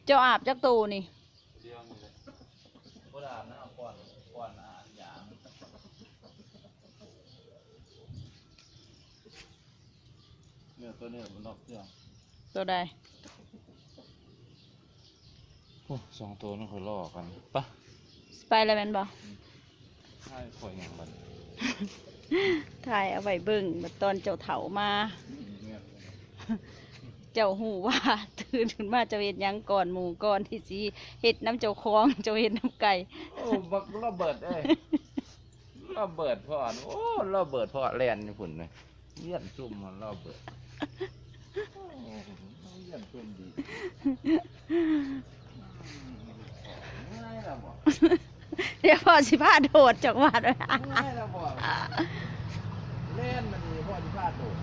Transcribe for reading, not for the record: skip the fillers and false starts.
เจ้าอาบจักตูนี่เดียวนี่เลยโบราณนะเอาก่อนอย่างเนี่ยตัวนี้มันนอกเครื่องตัวใดโอ้สองตัวนั่นค่อยล่อกันปะไปแล้วแม่นบ่ใช่ค่อยอย่างมัน ถ่ายเอาไว้เบิ่งบัดตอนเจ้าเฒ่ามา เจ้าหูว่าตื่นขึ้นมาจะเฮ็ดหยังก่อนหมู่ก่อนที่สิเฮ็ดน้ำเจ้าของเจ้าเฮ็ดน้ำไก่โอ้บักระเบิดเอ้ยระเบิดพ่อโอ้ระเบิดพ่อแลนนี่พุ่นเลยเยี่ยนซุ่มมันระเบิดเยี่ยนซุ่มดีง่ายละบ่ เดี๋ยวพ่อสิพาโดดจากวัดเลยง่ายละบ่เล่นมันดีพ่อที่พลาดโดด